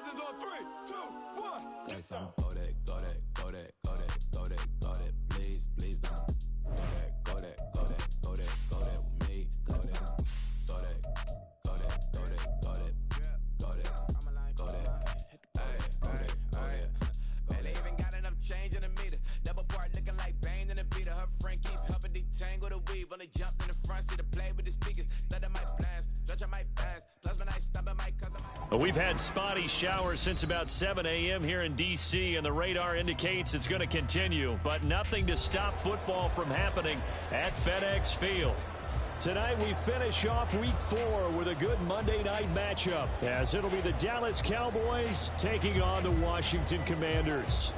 Legends on 3, 2, 1. Got some go that, go that, go that, go that, go that, go that. Please, please don't. Go that, go that, go that, go that, go that with me. Go that, go that, go that, go that, go that, go that, go that. Man, they even got enough change in the meter. Double part looking like Bane in the beater. Her friend keep helping detangle the weave. Only jumped in the front seat to play with the speakers. Study my plans, stretch my plans. Plus when I stumble my cousin. We've had spotty showers since about 7 a.m. here in D.C., and the radar indicates it's going to continue, but nothing to stop football from happening at FedEx Field. Tonight we finish off Week 4 with a good Monday night matchup, as it'll be the Dallas Cowboys taking on the Washington Commanders.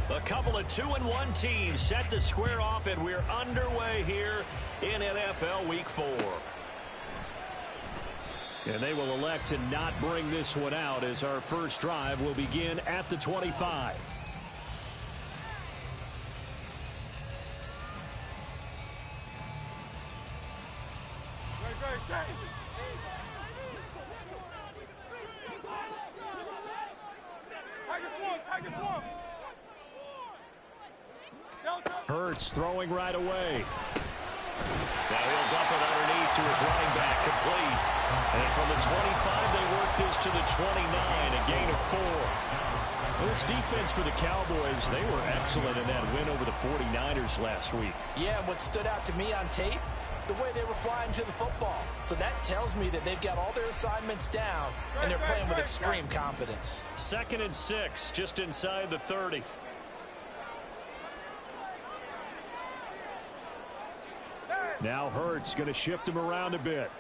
A couple of 2-1 teams set to square off, and we're underway here in NFL Week 4. And they will elect to not bring this one out, as our first drive will begin at the 25. Hurts throwing right away. Now he'll dump it underneath to his running back, complete. And from the 25, they work this to the 29, a gain of 4. Well, this defense for the Cowboys, they were excellent in that win over the 49ers last week. Yeah, and what stood out to me on tape, the way they were flying to the football. So that tells me that they've got all their assignments down, and they're playing with extreme confidence. 2nd and 6, just inside the 30. Now Hurts going to shift him around a bit.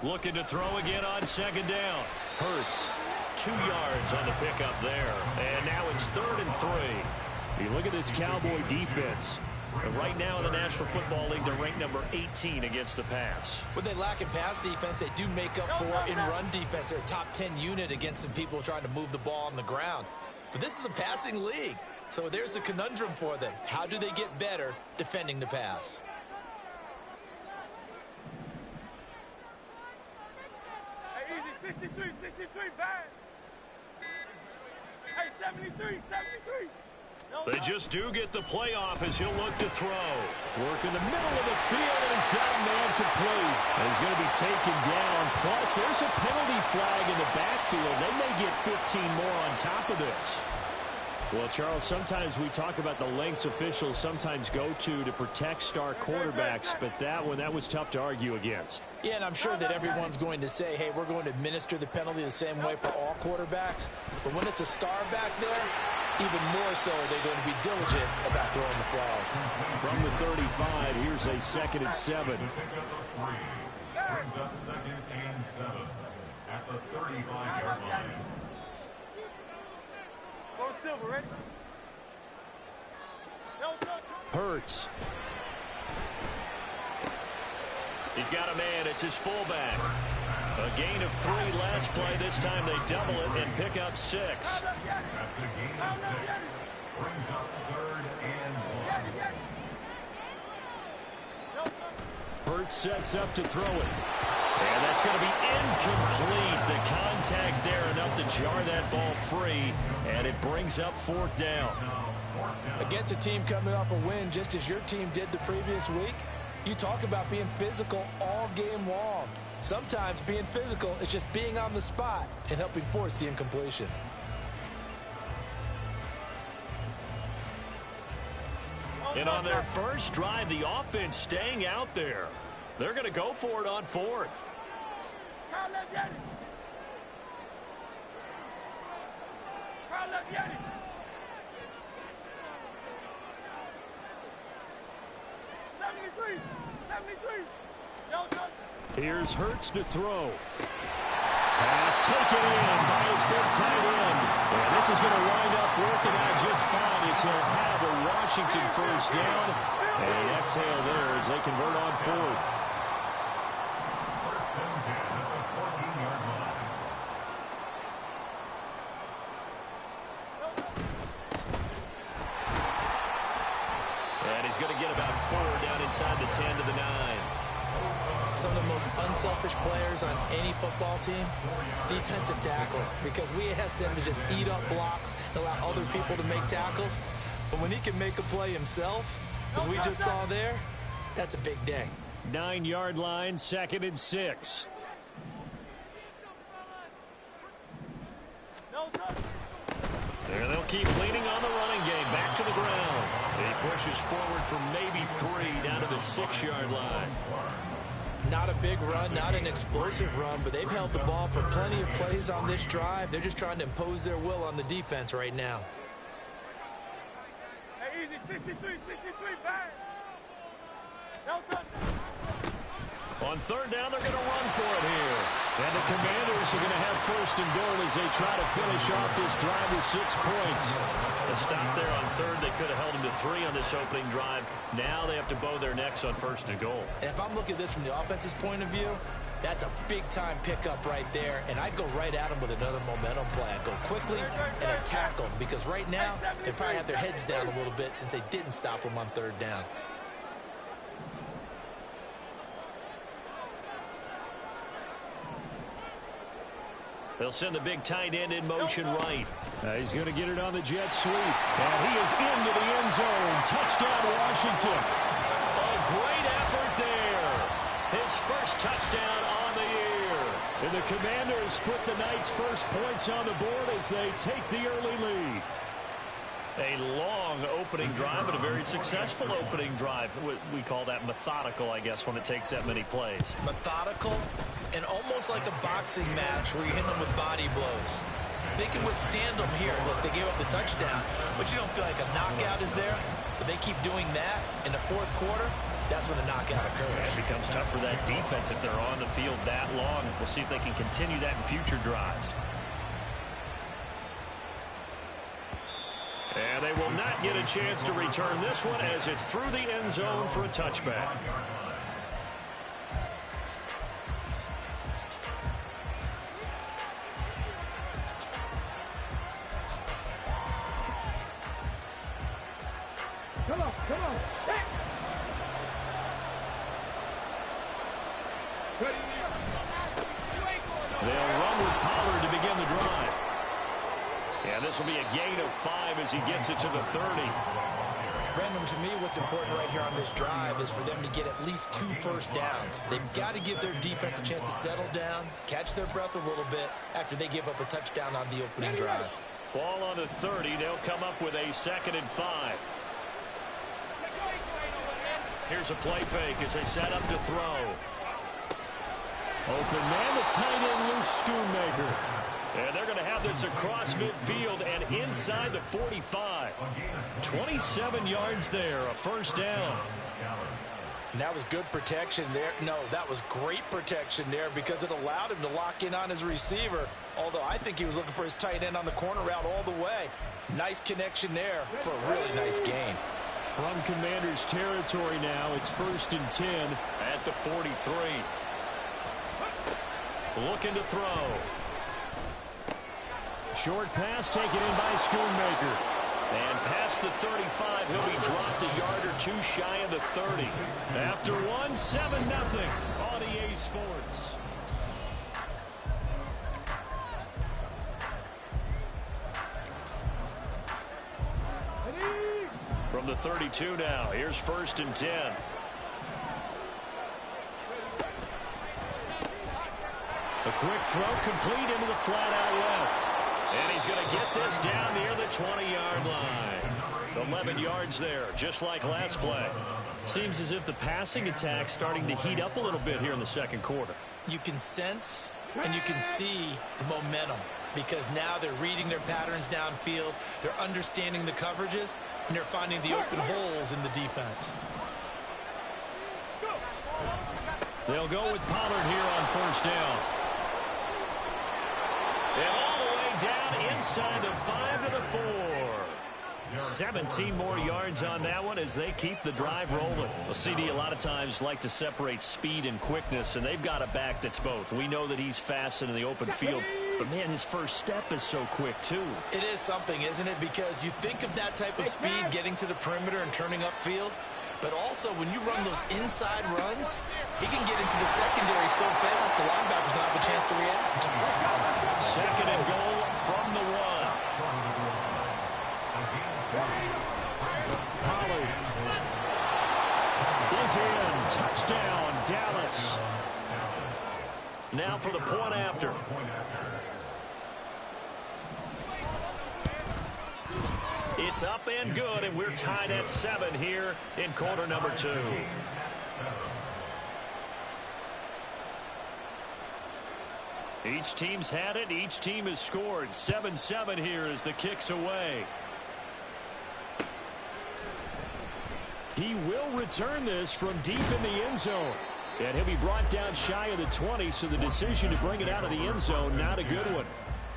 Looking to throw again on 2nd down. Hurts, 2 yards on the pickup there. And now it's 3rd and 3. You look at this Cowboy defense. Right now in the National Football League, they're ranked number 18 against the pass. When they lack in pass defense, they do make up for in run defense. They're a top 10 unit against some people trying to move the ball on the ground. But this is a passing league, so there's a conundrum for them. How do they get better defending the pass? Hey, easy, 63, bad. Hey, 73. They just do get the playoff as he'll look to throw. Work in the middle of the field, and he's got a man complete. And he's going to be taken down. Plus, there's a penalty flag in the backfield. They may get 15 more on top of this. Well, Charles, sometimes we talk about the lengths officials sometimes go to protect star quarterbacks, but that was tough to argue against. Yeah, and I'm sure that everyone's going to say, hey, we're going to administer the penalty the same way for all quarterbacks. But when it's a star back there, even more so, they're going to be diligent about throwing the flag. From the 35, here's a 2nd and 7. Brings up 2nd and 7 at the 35-yard line. Go Silver, ready? Hurts. He's got a man. It's his fullback. A gain of 3 last play. This time they double it and pick up 6. That's a gain of 6. Brings up 3rd and 1. Hurts sets up to throw it. And that's going to be incomplete. The contact there enough to jar that ball free. And it brings up 4th down. Against a team coming off a win just as your team did the previous week, you talk about being physical all game long. Sometimes being physical is just being on the spot and helping force the incompletion. And on their first drive, the offense staying out there. They're going to go for it on 4th. Here's Hurts to throw. Pass taken in by his big tight end. And this is going to wind up working out just fine as he'll have a Washington first down. And an exhale there as they convert on 4th. First and 10 at the 14-yard line. And he's he's going to get about 4 down inside the 10 to the 9. Some of the most unselfish players on any football team, defensive tackles, because we ask them to just eat up blocks and allow other people to make tackles. But when he can make a play himself, as we just saw there, that's a big day. 9-yard line, 2nd and 6. There they'll keep leaning on the running game. Back to the ground. He pushes forward for maybe 3 down to the 6-yard line. Not a big run, not an explosive run, but they've held the ball for plenty of plays on this drive. They're just trying to impose their will on the defense right now. Hey, easy, 63, bang. No touch. On 3rd down, they're going to run for it here. And the Commanders are going to have 1st and goal as they try to finish off this drive with 6 points. A stop there on 3rd. They could have held them to 3 on this opening drive. Now they have to bow their necks on 1st and goal. And if I'm looking at this from the offense's point of view, that's a big-time pickup right there. And I'd go right at them with another momentum play. I'd go quickly and attack them because right now they probably have their heads down a little bit since they didn't stop them on 3rd down. They'll send the big tight end in motion right. He's going to get it on the jet sweep. And he is into the end zone. Touchdown, Washington. A great effort there. His first touchdown on the year. And the Commanders put the Knights' first points on the board as they take the early lead. A long opening drive, but a very successful opening drive. We call that methodical, I guess, when it takes that many plays. Methodical and almost like a boxing match where you hit them with body blows. They can withstand them here. Look, they gave up the touchdown, but you don't feel like a knockout is there. But they keep doing that in the 4th quarter. That's when the knockout occurs. It becomes tough for that defense if they're on the field that long. We'll see if they can continue that in future drives. And they will not get a chance to return this one as it's through the end zone for a touchback. Come on. Hey. They'll run with Pollard to begin the drive. And this will be a gain of 5 as he gets it to the 30. Brandon, to me, what's important right here on this drive is for them to get at least 2 first downs. They've got to give their defense a chance to settle down, catch their breath a little bit after they give up a touchdown on the opening drive. Ball on the 30. They'll come up with a 2nd and 5. Here's a play fake as they set up to throw. Open man, the tight end, Luke Schoonmaker. And they're going to have this across midfield and inside the 45. 27 yards there, a first down. And that was good protection there. No, that was great protection there because it allowed him to lock in on his receiver. Although I think he was looking for his tight end on the corner route all the way. Nice connection there for a really nice gain. From Commanders territory now, it's 1st and 10 at the 43. Looking to throw. Short pass taken in by Schoonmaker. And past the 35, he'll be dropped a yard or 2 shy of the 30. After one, 7-0 on EA Sports. From the 32 now, here's 1st and 10. A quick throw complete into the flat out left. And he's going to get this down near the 20-yard line. 11 yards there, just like last play. Seems as if the passing attack's starting to heat up a little bit here in the 2nd quarter. You can sense and you can see the momentum because now they're reading their patterns downfield, they're understanding the coverages, and they're finding the open holes in the defense. They'll go with Pollard here on 1st down. And all the way down inside the 5 to the 4. 17 more yards on that one as they keep the drive rolling. Well, CD a lot of times like to separate speed and quickness, and they've got a back that's both. We know that he's fast in the open field, but, man, his first step is so quick, too. It is something, isn't it? Because you think of that type of speed getting to the perimeter and turning upfield, But also, when you run those inside runs, he can get into the secondary so fast, the linebackers don't have a chance to react. Second and goal from the 1. Pollard is in. Touchdown, Dallas. Now for the point after. It's up and good, and we're tied at 7 here in quarter number 2. Each team's had it. Each team has scored. 7-7 here as the kick's away. He will return this from deep in the end zone. And he'll be brought down shy of the 20, so the decision to bring it out of the end zone, not a good one.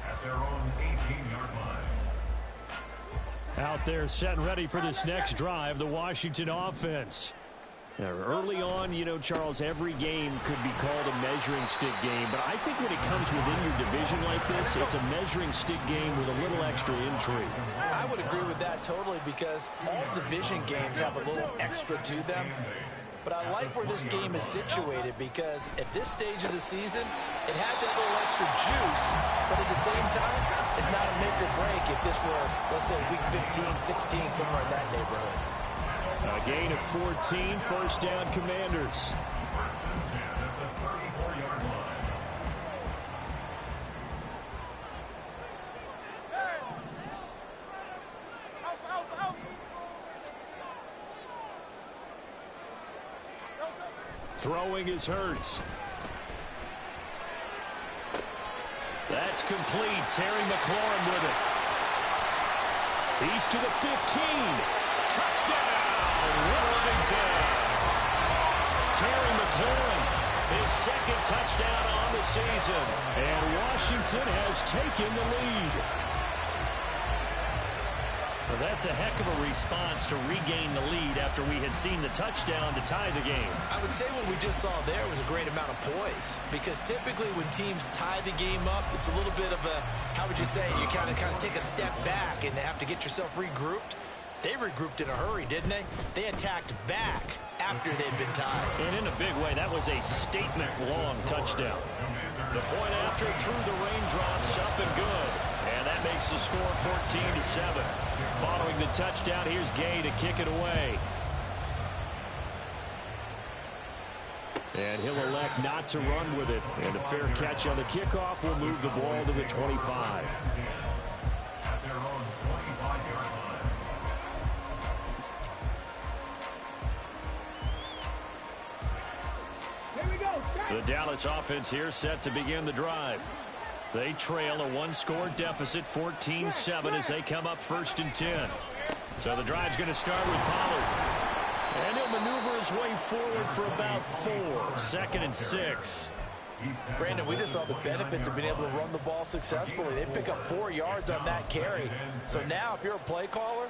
At their own 18-yard line. Out there set and ready for this next drive, the Washington offense. Now, early on, you know, Charles, every game could be called a measuring stick game. But I think when it comes within your division like this, it's a measuring stick game with a little extra intrigue. I would agree with that totally because all division games have a little extra to them. But I like where this game is situated because at this stage of the season, it has that little extra juice, but at the same time, it's not a make or break if this were, let's say, week 15, 16, somewhere in that neighborhood. A gain of 14, first down, Commanders. First and 10 at the 34-yard line. Throwing is Hurts. That's complete. Terry McLaurin with it. He's to the 15. Touchdown, Washington. Terry McLaurin, his second touchdown on the season. And Washington has taken the lead. Well, that's a heck of a response to regain the lead after we had seen the touchdown to tie the game. I would say what we just saw there was a great amount of poise because typically when teams tie the game up, it's a little bit of a, how would you say, you kind of take a step back and have to get yourself regrouped. They regrouped in a hurry, didn't they? They attacked back after they'd been tied. And in a big way, that was a statement-long touchdown. The point after through the raindrops, up and good. And that makes the score 14-7. Following the touchdown, here's Gay to kick it away. And he'll elect not to run with it. And a fair catch on the kickoff will move the ball to the 25. At their own 25-yard line. The Dallas offense here set to begin the drive. They trail a one-score deficit, 14-7, as they come up first and 10. So the drive's going to start with Pollard. And he'll maneuver his way forward for about 4. 2nd and 6. Brandon, we just saw the benefits of being able to run the ball successfully. They pick up 4 yards on that carry. So now if you're a play caller,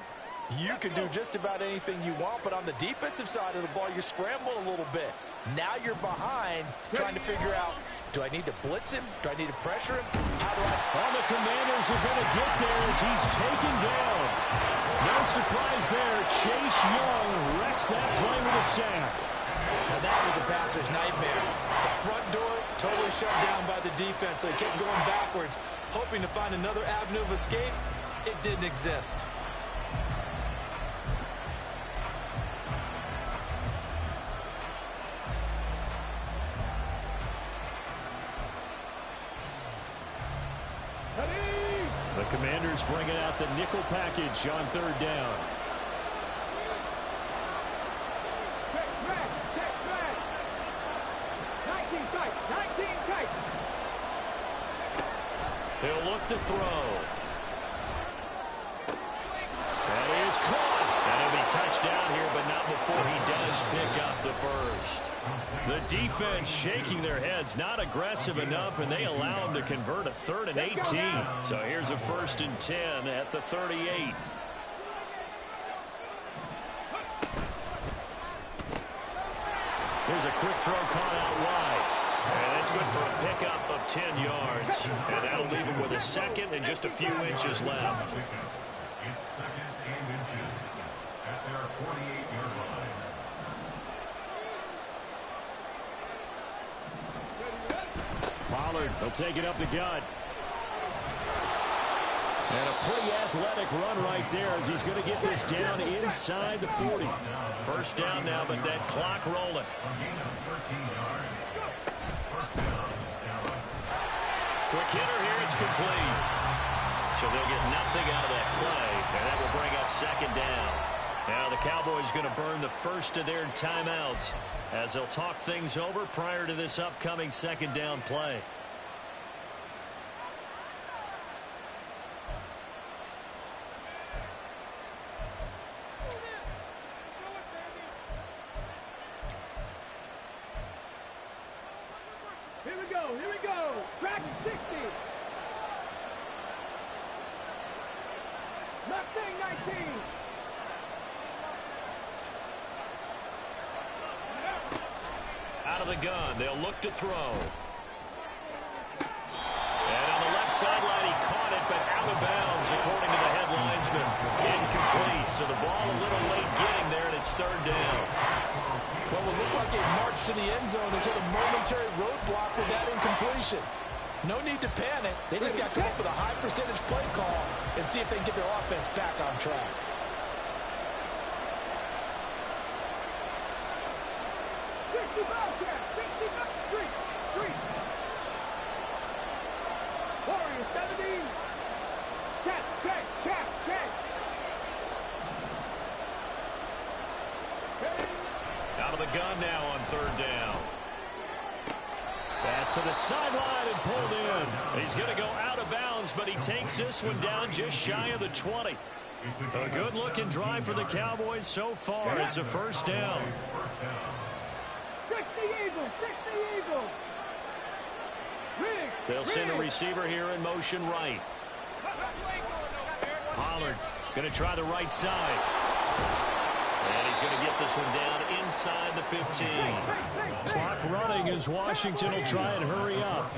you can do just about anything you want. But on the defensive side of the ball, you scramble a little bit. Now you're behind trying to figure out, do I need to blitz him? Do I need to pressure him? How do I? All the Commanders are going to get there as he's taken down. No surprise there. Chase Young wrecks that play with a sack. Now that was a passer's nightmare. The front door totally shut down by the defense, so he kept going backwards, hoping to find another avenue of escape. It didn't exist. The Commanders bringing out the nickel package on 3rd down. He'll look to throw. That is caught. And he'll be touched down here, but not before he does pick up the first. The defense shaking their heads, not aggressive enough, and they allow him to convert a 3rd and 18. So here's a 1st and 10 at the 38. Here's a quick throw caught out wide. And that's good for a pickup of 10 yards. And that'll leave him with a 2nd and just a few inches left. It's 2nd and inches at their 48-yard line. Pollard will take it up the gut. And a pretty athletic run right there as he's going to get this down inside the 40. First down now, but that clock rolling. Quick hitter here, it's complete. So they'll get nothing out of that play, and that will bring up second down. Now the Cowboys going to burn the first of their timeouts as they'll talk things over prior to this upcoming second down play. Here we go. Track 60. Mustang 19. Out of the gun, they'll look to throw. And on the left sideline, he caught it, but out of bounds, according to the head linesman. Incomplete, so the ball a little late getting there, and it's third down. Well, it looked like a march to the end zone has hit a momentary roadblock with that incompletion. No need to panic. They just got to come up with a high percentage play call and see if they can get their offense back on track. Warrior 70. Check. Out of the gun now on third down. Pass to the sideline and pulled in. He's going to go out of bounds, but he takes this one down just shy of the 20. A good-looking drive for the Cowboys so far. It's a first down. 60 Eagles. They'll send a receiver here in motion right. Pollard going to try the right side. And he's going to get this one down inside the 15. Clock running as Washington will try and hurry up.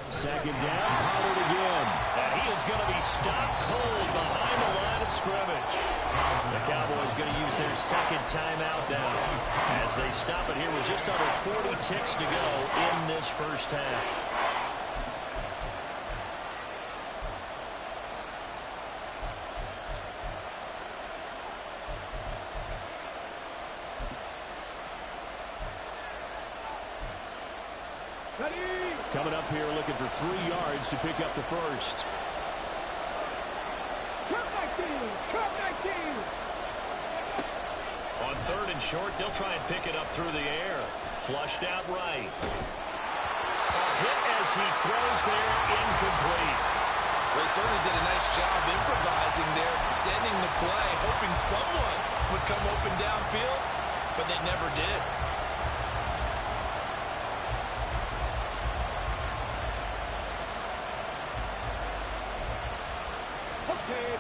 Second down, Pollard again. And he is going to be stopped cold behind the line of scrimmage. The Cowboys going to use their second timeout now as they stop it here with just under 40 ticks to go in this first half. Coming up here looking for 3 yards to pick up the first. Curve 19. On third and short, they'll try and pick it up through the air. Flushed out right. A hit as he throws there, incomplete. Well, they certainly did a nice job improvising there, extending the play, hoping someone would come open downfield, but they never did.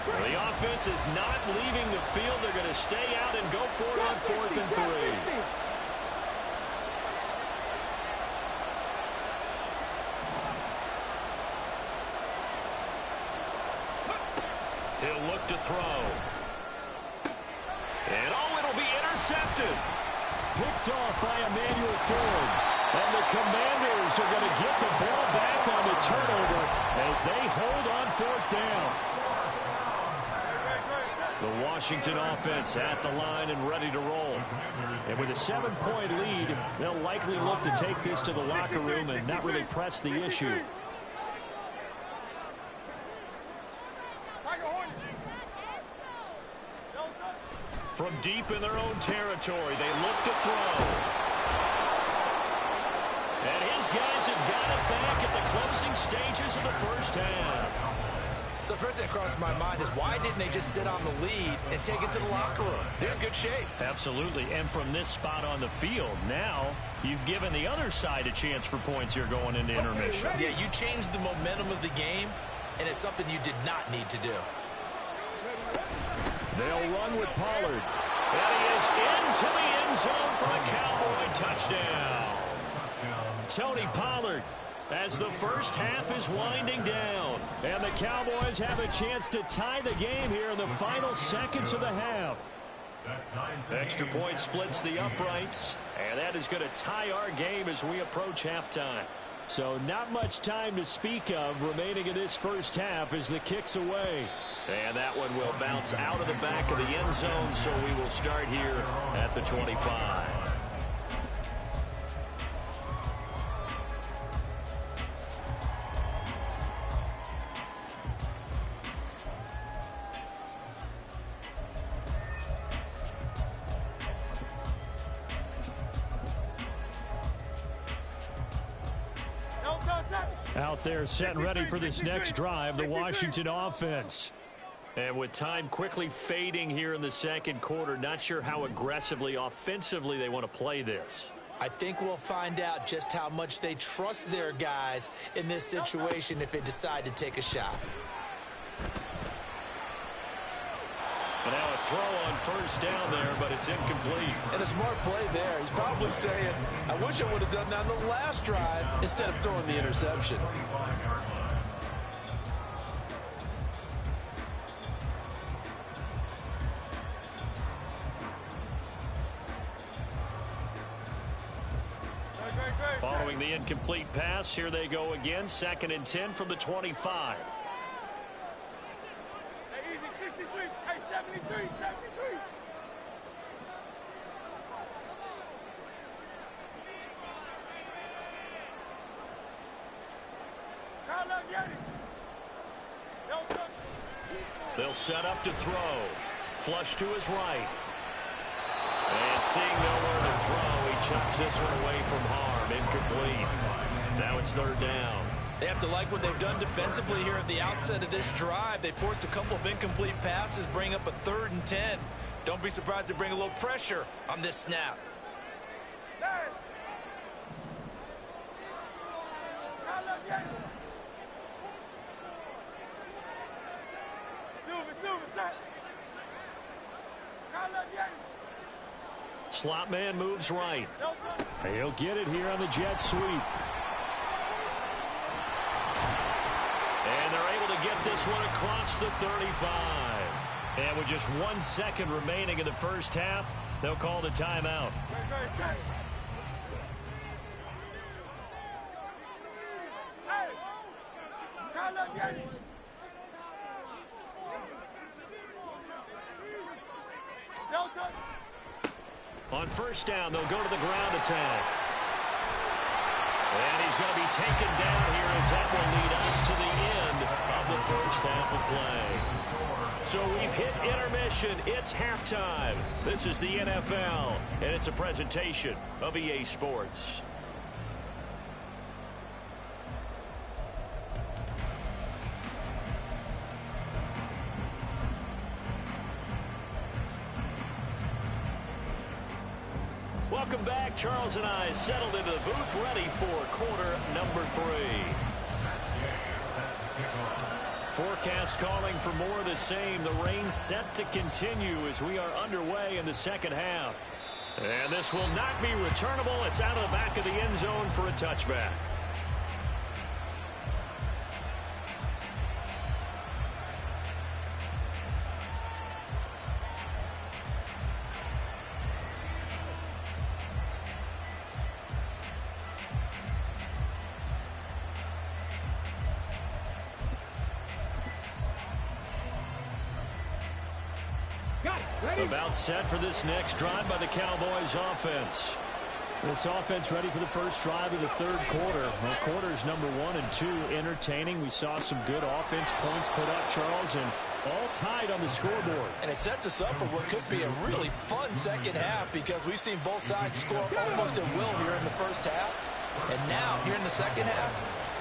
The offense is not leaving the field. They're going to stay out and go for it on 4th and 3. He'll look to throw. And it'll be intercepted. Picked off by Emmanuel Forbes. And the Commanders are going to get the ball back on the turnover as they hold on 4th down. The Washington offense at the line and ready to roll. And with a 7-point lead, they'll likely look to take this to the locker room and not really press the issue. From deep in their own territory, they look to throw. And his guys have got it back at the closing stages of the first half. So the first thing that crossed my mind is why didn't they just sit on the lead and take it to the locker room? They're in good shape. Absolutely. And from this spot on the field, now you've given the other side a chance for points here going into intermission. Yeah, you changed the momentum of the game, and it's something you did not need to do. They'll run with Pollard. And he is into the end zone for a Cowboy touchdown. Tony Pollard, as the first half is winding down. And the Cowboys have a chance to tie the game here in the final seconds of the half. That ties the Extra game point at splits the 14. uprights, and that is going to tie our game as we approach halftime. So not much time to speak of remaining in this first half as the kick's away. And that one will bounce out of the back of the end zone, so we will start here at the 25. Out there set and ready for this next drive, the Washington offense. And with time quickly fading here in the second quarter, not sure how aggressively, offensively they want to play this. I think we'll find out just how much they trust their guys in this situation if they decide to take a shot. And now a throw on first down there, but it's incomplete. And a smart play there. He's probably saying, I wish I would have done that on the last drive instead of throwing the interception. 25-yard line. Following the incomplete pass, here they go again. 2nd and 10 from the 25. Hey, easy, 63. Hey, 73, 73. Kyle up, Yeti. They'll set up to throw. Flush to his right. And seeing nowhere to throw, he chucks this one away from harm. Incomplete. Now it's 3rd down. They have to like what they've done defensively here at the outset of this drive. They forced a couple of incomplete passes, bring up a 3rd and 10. Don't be surprised to bring a little pressure on this snap. Slot man moves right. He'll get it here on the jet sweep. And they're able to get this one across the 35. And with just 1 second remaining in the first half, they'll call the timeout. On first down, they'll go to the ground attack. And he's going to be taken down here as that will lead us to the end of the first half of play. So we've hit intermission. It's halftime. This is the NFL, and it's a presentation of EA Sports. Welcome back. Charles and I settled into the booth, ready for quarter number 3. Forecast calling for more of the same. The rain set to continue as we are underway in the second half. And this will not be returnable. It's out of the back of the end zone for a touchback. About set for this next drive by the Cowboys offense. This offense ready for the first drive of the 3rd quarter. Well, quarters number 1 and 2 entertaining. We saw some good offense points put up, Charles, and all tied on the scoreboard. And it sets us up for what could be a really fun second half because we've seen both sides score almost at will here in the first half. And now, here in the second half,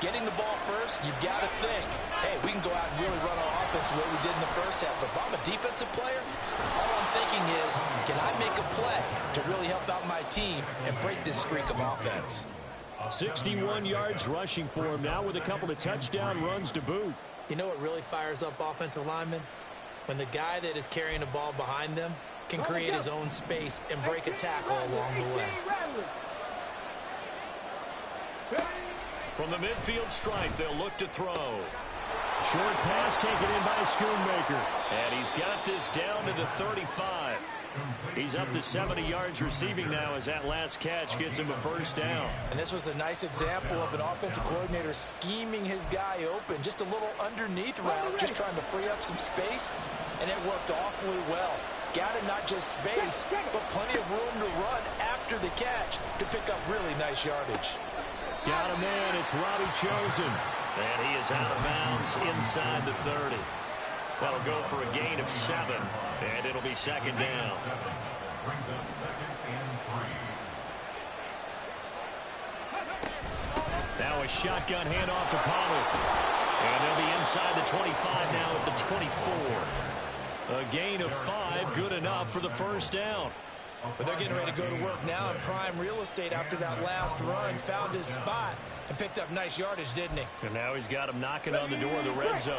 getting the ball first, you've got to think, hey, we can go out and really run our offense the way we did in the first half. But if I'm a defensive player, all I'm thinking is, can I make a play to really help out my team and break this streak of offense? 61 yards rushing for him now with a couple of touchdown runs to boot. You know what really fires up offensive linemen? When the guy that is carrying the ball behind them can create his own space and break a tackle along the way. From the midfield stripe, they'll look to throw. Short pass taken in by Schoonmaker. And he's got this down to the 35. He's up to 70 yards receiving now as that last catch gets him a first down. And this was a nice example of an offensive coordinator scheming his guy open. Just a little underneath route, just trying to free up some space, and it worked awfully well. Got him not just space, but plenty of room to run after the catch to pick up really nice yardage. Got a man, it's Robbie Chosen. And he is out of bounds inside the 30. That'll go for a gain of 7, and it'll be second down. Brings up second and 3. Now a shotgun handoff to Pollard. And they'll be inside the 25 now at the 24. A gain of 5, good enough for the first down. But they're getting ready to go to work now in prime real estate after that last run. Found his spot and picked up nice yardage, didn't he? And now he's got him knocking on the door of the red zone.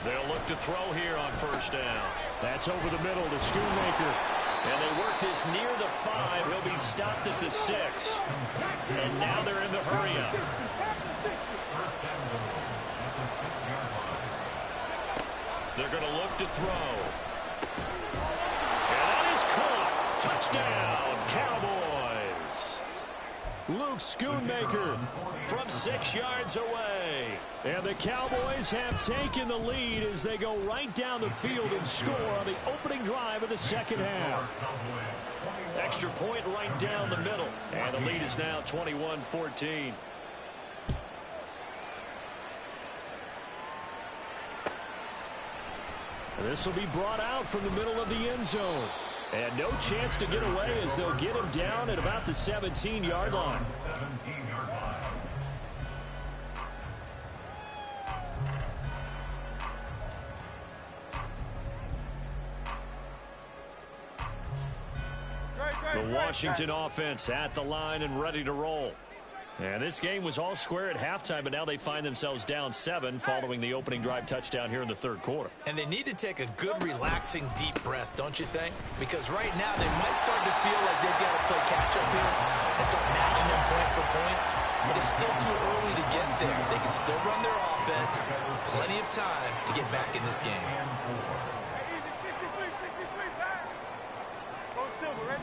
They'll look to throw here on first down. That's over the middle to Schoonmaker. And they work this near the 5. He'll be stopped at the 6. And now they're in the hurry-up. First down goal at the 6-yard line. They're going to look to throw. And that is caught. Touchdown, Cowboys. Luke Schoonmaker from 6 yards away. And the Cowboys have taken the lead as they go right down the field and score on the opening drive of the second half. Extra point right down the middle. And the lead is now 21-14. This will be brought out from the middle of the end zone. And no chance to get away as they'll get him down at about the 17-yard line. 17-yard line. The Washington offense at the line and ready to roll. And this game was all square at halftime, but now they find themselves down 7 following the opening drive touchdown here in the third quarter. And they need to take a good, relaxing, deep breath, don't you think? Because right now they might start to feel like they've got to play catch-up here and start matching them point for point. But it's still too early to get there. They can still run their offense. Plenty of time to get back in this game. Go Silver, ready?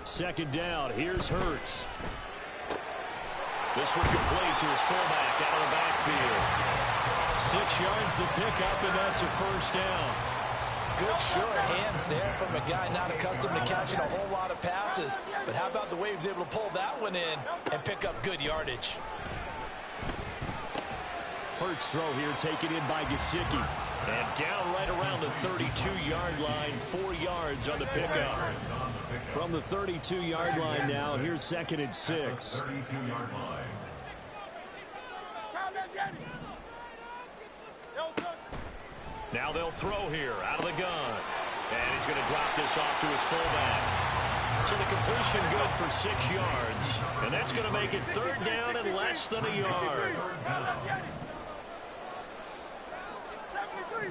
Second down, here's Hurts. This one complete to his fullback out of the backfield. 6 yards the pickup, and that's a first down. Good short hands there from a guy not accustomed to catching a whole lot of passes. But how about the way he was able to pull that one in and pick up good yardage? Hurts throw here taken in by Gesicki. And down right around the 32-yard line, 4 yards on the pickup. From the 32-yard line now, here's second and 6. 32-yard line. Now they'll throw here out of the gun. And he's going to drop this off to his fullback. So the completion good for 6 yards. And that's going to make it third down and less than a yard. 73.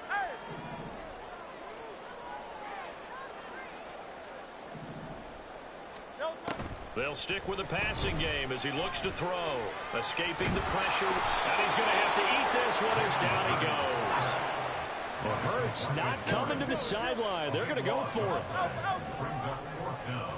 Hey. They'll stick with the passing game as he looks to throw. Escaping the pressure. And he's going to have to eat this one as down he goes. Well, Hurts not coming to the sideline. They're going to go for it. Brings up fourth down.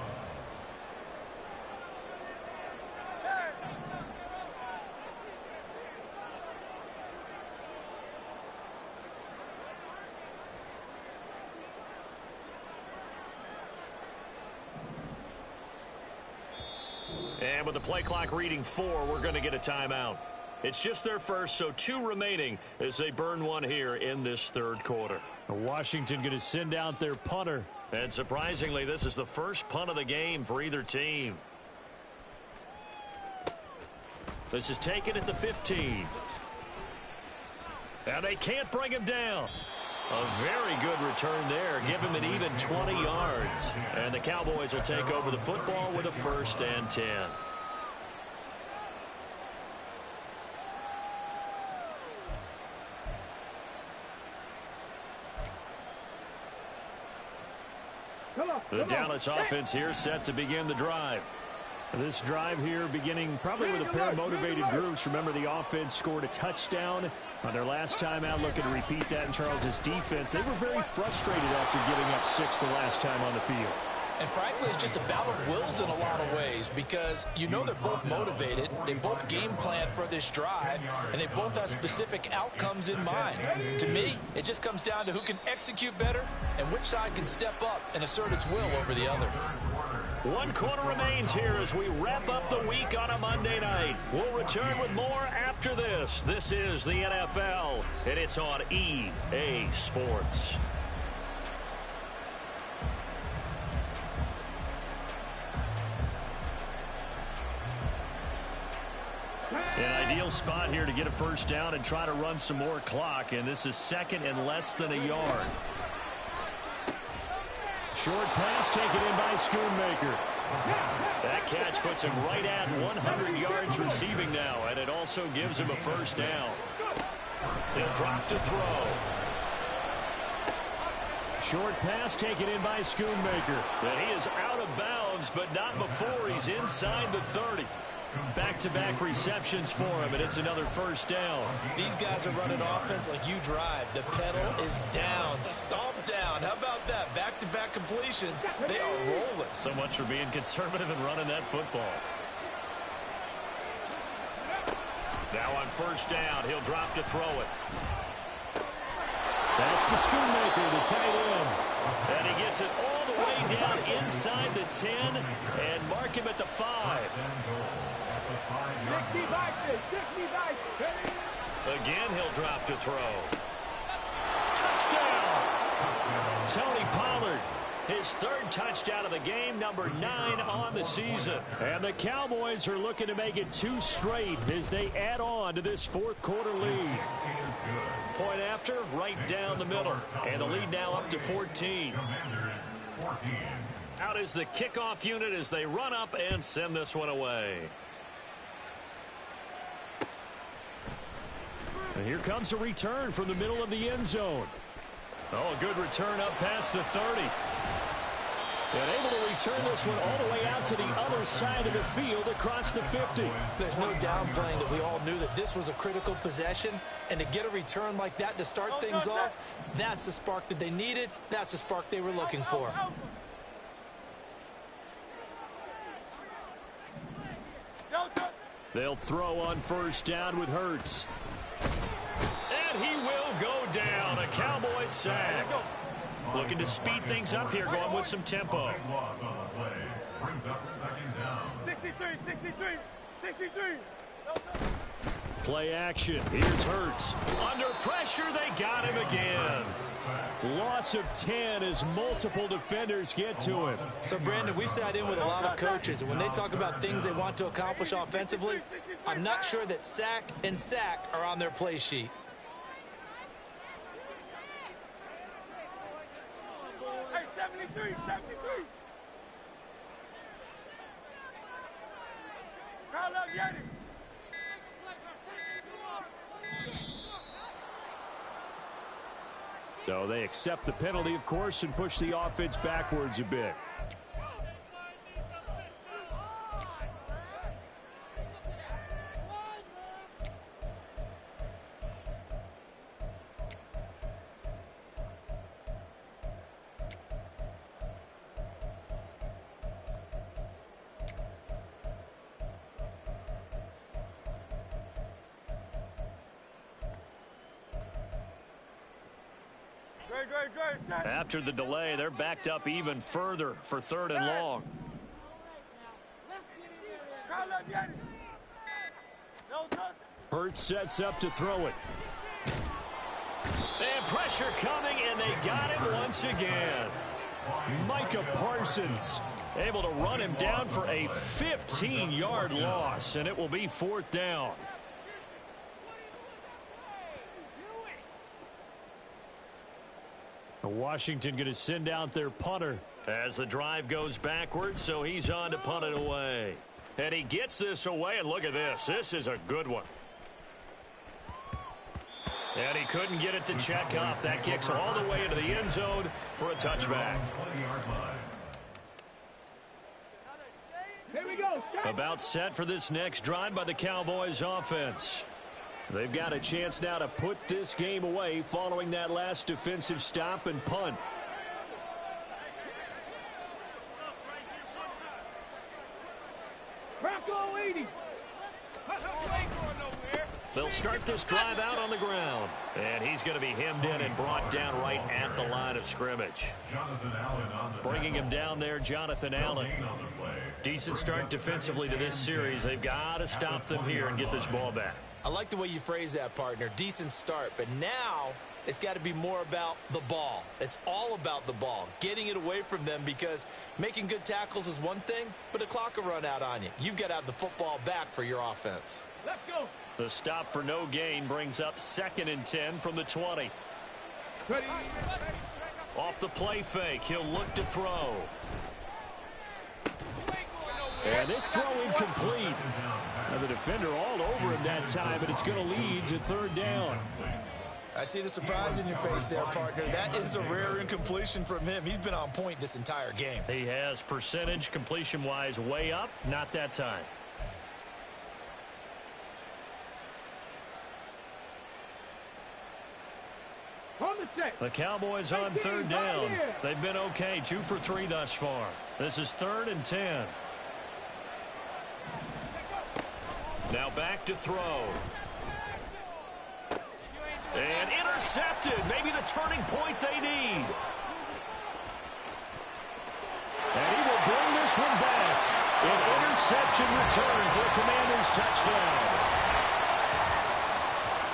And with the play clock reading 4, we're going to get a timeout. It's just their first, so 2 remaining as they burn one here in this third quarter. Washington going to send out their punter. And surprisingly, this is the first punt of the game for either team. This is taken at the 15. And they can't bring him down. A very good return there. Give him an even 20 yards. And the Cowboys will take over the football with a 1st and 10. The Dallas offense here set to begin the drive. This drive here beginning probably with a pair of motivated groups. Remember, the offense scored a touchdown on their last time out, looking to repeat that in Charles's defense. They were very frustrated after giving up 6 the last time on the field. And frankly, it's just a battle of wills in a lot of ways because you know they're both motivated. They both game plan for this drive, and they both have specific outcomes in mind. To me, it just comes down to who can execute better and which side can step up and assert its will over the other. 1 quarter remains here as we wrap up the week on a Monday night. We'll return with more after this. This is the NFL, and it's on EA Sports. An ideal spot here to get a first down and try to run some more clock, and this is second and less than a yard. Short pass taken in by Schoonmaker. That catch puts him right at 100 yards receiving now, and it also gives him a first down. He'll drop to throw. Short pass taken in by Schoonmaker. And he is out of bounds, but not before he's inside the 30. Back-to-back receptions for him, and it's another first down. These guys are running offense like you drive. The pedal is down, stomp down. How about that? Back-to-back completions. They are rolling. So much for being conservative and running that football. Now on first down, he'll drop to throw it. That's to Schoonmaker, the tight end. And he gets it all the way down inside the 10 and mark him at the 5. Again, he'll drop to throw. Touchdown! Tony Pollard, his 3rd touchdown of the game, number 9 on the season. And the Cowboys are looking to make it 2 straight as they add on to this 4th quarter lead. Point after, right down the middle. And the lead now up to 14. Out is the kickoff unit as they run up and send this one away. And here comes a return from the middle of the end zone. Oh, a good return up past the 30. And able to return this one all the way out to the other side of the field across the 50. There's no downplaying that we all knew that this was a critical possession. And to get a return like that to start things off, that's the spark that they needed. That's the spark they were looking for. They'll throw on first down with Hurts. And he will go down. A Cowboys sack. Looking to speed things up here, going with some tempo. 63. Play action. Here's Hurts. Under pressure, they got him again. Loss of 10 as multiple defenders get to him. So, Brandon, we sat in with a lot of coaches, and when they talk about things they want to accomplish offensively, I'm not sure that sack and sack are on their play sheet. Hey, 73. Call up Yanni. So they accept the penalty, of course, and push the offense backwards a bit. After the delay, they're backed up even further for 3rd and long. Hurts sets up to throw it. And pressure coming, and they got him once again. Micah Parsons able to run him down for a 15-yard loss, and it will be 4th down. Washington going to send out their punter as the drive goes backwards, so he's on to punt it away. And he gets this away, and look at this. This is a good one. And he couldn't get it to check up. That kicks all the way into the end zone for a touchback. About set for this next drive by the Cowboys offense. They've got a chance now to put this game away following that last defensive stop and punt. They'll start this drive out on the ground. And he's going to be hemmed in and brought down right at the line of scrimmage. Bringing him down there, Jonathan Allen. Decent start defensively to this series. They've got to stop them here and get this ball back. I like the way you phrase that, partner. Decent start, but now it's got to be more about the ball. It's all about the ball, getting it away from them, because making good tackles is one thing, but the clock will run out on you. You've got to have the football back for your offense. Let's go. The stop for no gain brings up 2nd and 10 from the 20. Ready. Off the play fake, he'll look to throw. And this throw incomplete. Now the defender all over him that time, but it's going to lead to 3rd down. I see the surprise in your face there, partner. That is a rare incompletion from him. He's been on point this entire game. He has percentage completion-wise way up, not that time. The Cowboys on 3rd down. They've been okay, 2 for 3 thus far. This is 3rd and 10. Now back to throw. And intercepted. Maybe the turning point they need. And he will bring this one back. An interception return for a Commanders touchdown.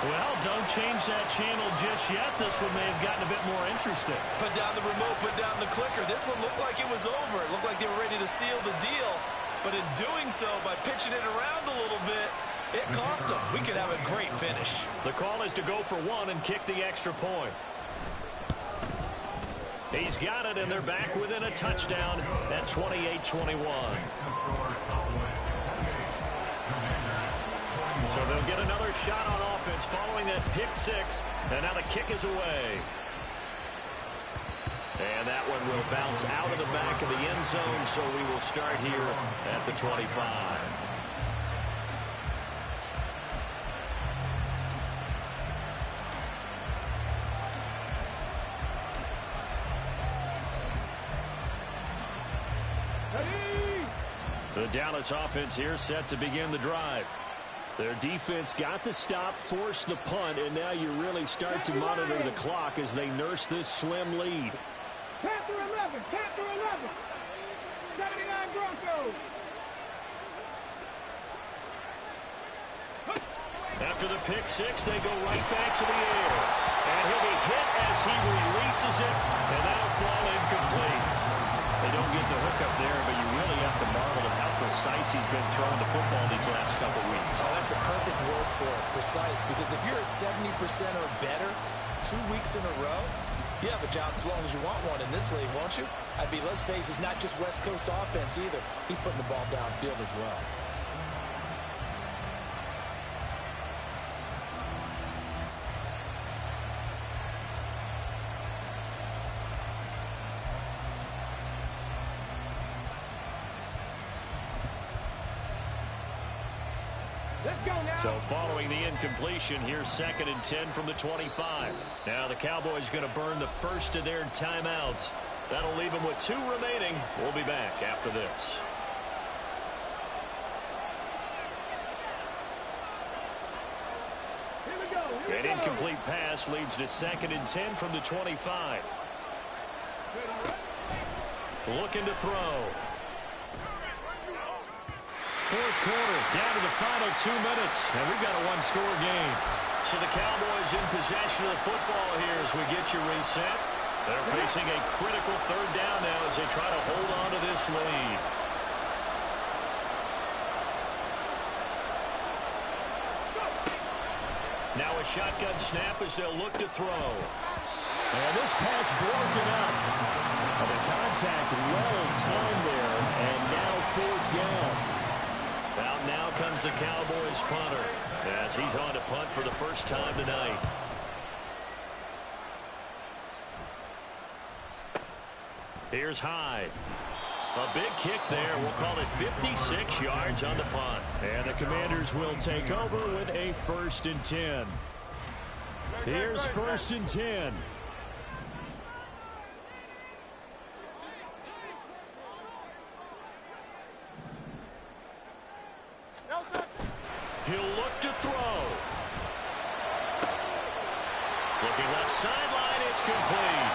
Well, don't change that channel just yet. This one may have gotten a bit more interesting. Put down the remote, put down the clicker. This one looked like it was over. It looked like they were ready to seal the deal. But in doing so, by pitching it around a little bit, it cost them. We could have a great finish. The call is to go for 1 and kick the extra point. He's got it, and they're back within a touchdown at 28-21. So they'll get another shot on offense following that pick 6, and now the kick is away. And that one will bounce out of the back of the end zone, so we will start here at the 25. The Dallas offense here set to begin the drive. Their defense got the stop, forced the punt, and now you really start to monitor the clock as they nurse this slim lead. Panther 11, Panther 11. 79 Broncos. After the pick 6, they go right back to the air. And he'll be hit as he releases it, and that'll fall incomplete. They don't get the hook up there, but you really have to marvel at how precise he's been throwing the football these last couple weeks. Oh, that's a perfect word for it, precise, because if you're at 70% or better 2 weeks in a row, you have a job as long as you want one in this league, won't you? I mean, let's face it, it's not just West Coast offense either. He's putting the ball downfield as well. So following the incompletion, here's 2nd and 10 from the 25. Now the Cowboys going to burn the first of their timeouts. That'll leave them with 2 remaining. We'll be back after this. An incomplete pass leads to 2nd and 10 from the 25. Looking to throw. 4th quarter, down to the final 2 minutes, and we've got a 1-score game. So the Cowboys in possession of the football here as we get you reset. They're facing a critical 3rd down now as they try to hold on to this lead. Now a shotgun snap as they'll look to throw. And this pass broken up. The contact well timed there, and now 4th down. Now comes the Cowboys punter as he's on to punt for the first time tonight. Here's Hyde. A big kick there. We'll call it 56 yards on the punt. And the Commanders will take over with a 1st and 10. Here's 1st and 10. He'll look to throw. Looking left sideline, it's complete.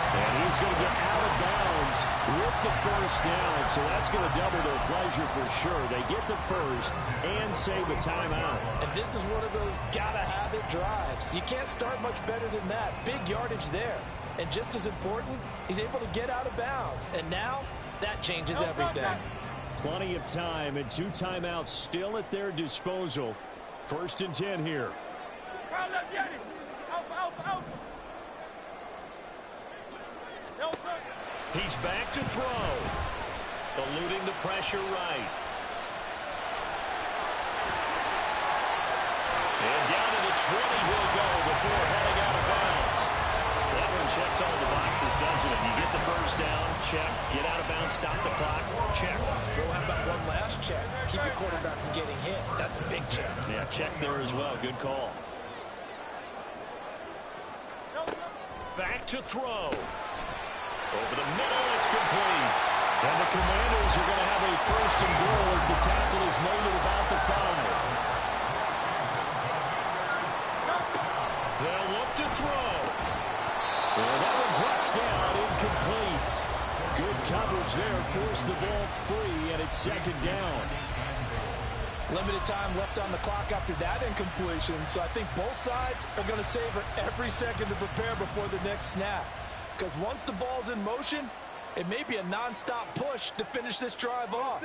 And he's going to get out of bounds with the 1st down, so that's going to double their pleasure for sure. They get the 1st and save a timeout. And this is one of those gotta-have-it drives. You can't start much better than that. Big yardage there. And just as important, he's able to get out of bounds. And now, that changes everything. Plenty of time and 2 timeouts still at their disposal. 1st and 10 here. He's back to throw. Eluding the pressure right. And down to the 20 he'll go before heading out of bounds. That one checks all the boxes, doesn't it? You get the 1st down, check. Get out of bounds, stop the clock, check. Well, how about one last check? Keep your quarterback from getting hit. That's a big check. Yeah, check there as well. Good call. Back to throw. Over the middle, it's complete. And the Commanders are going to have a 1st and goal as the tackle is made at about the 5. They'll look to throw. Well, that one drops down, incomplete. Good coverage there, forced the ball free, and it's 2nd down. Limited time left on the clock after that incompletion, so I think both sides are going to savor every second to prepare before the next snap. Because once the ball's in motion, it may be a non-stop push to finish this drive off.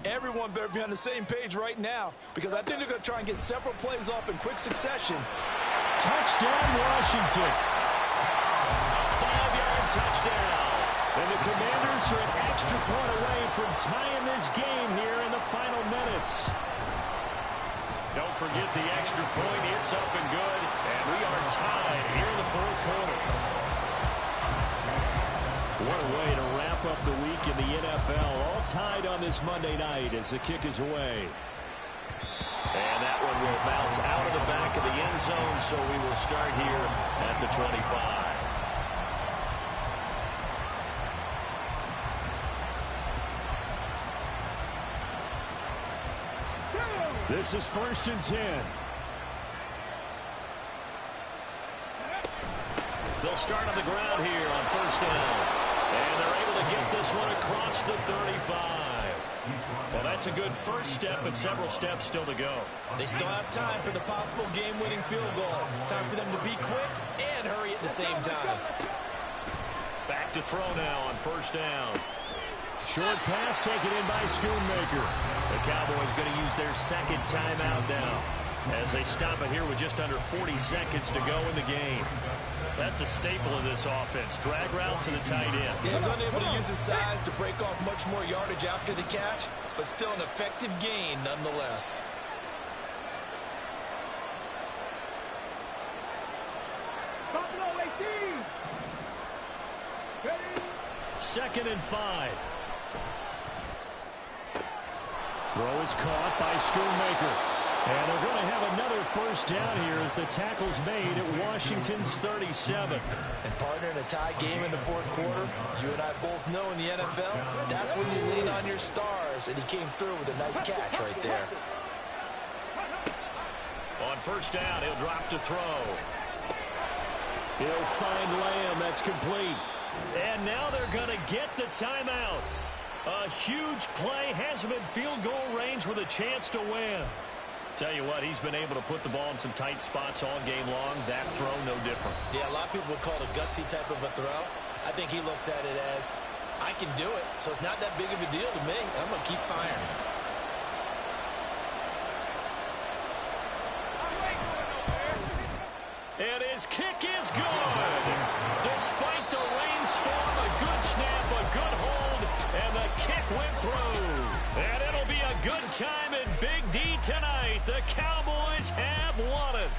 Everyone better be on the same page right now, because I think they're going to try and get several plays off in quick succession. Touchdown, Washington. A 5-yard touchdown. And the Commanders are an extra point away from tying this game here in the final minutes. Don't forget the extra point. It's up and good. And we are tied here in the 4th quarter. What a way to wrap up the week in the NFL. All tied on this Monday night as the kick is away. And that one will bounce out of the back of the end zone, so we will start here at the 25. This is 1st and 10. They'll start on the ground here on 1st down. And they're able to get this one across the 35. Well, that's a good first step, but several steps still to go. They still have time for the possible game-winning field goal. Time for them to be quick and hurry at the same time. Back to throw now on 1st down. Short pass taken in by Schoonmaker. The Cowboys going to use their 2nd timeout now as they stop it here with just under 40 seconds to go in the game. That's a staple of this offense. Drag route to the tight end. Yeah, he was unable to use his size to break off much more yardage after the catch, but still an effective gain nonetheless. Second and 5. Throw is caught by Schoonmaker. And they're going to have another 1st down here as the tackle's made at Washington's 37. And partner, in a tie game in the 4th quarter, you and I both know in the NFL, that's when you lean on your stars. And he came through with a nice catch right there. On 1st down, he'll drop to throw. He'll find Lamb. That's complete. And now they're going to get the timeout. A huge play has him in field goal range with a chance to win. Tell you what, he's been able to put the ball in some tight spots all game long. That throw, no different. Yeah, a lot of people would call it a gutsy type of a throw. I think he looks at it as, I can do it, so it's not that big of a deal to me. I'm going to keep firing. And his kick is good. Despite the rainstorm, a good snap, a good hold, and the kick went through. And it'll be a good time in Big D tonight. The Cowboys have won it.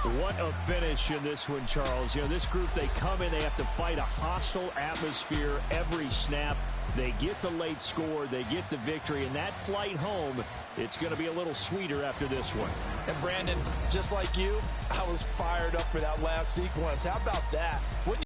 What a finish in this one, Charles. You know, this group, they come in, they have to fight a hostile atmosphere every snap. They get the late score, they get the victory, and that flight home, it's going to be a little sweeter after this one. And Brandon, just like you, I was fired up for that last sequence. How about that? Wouldn't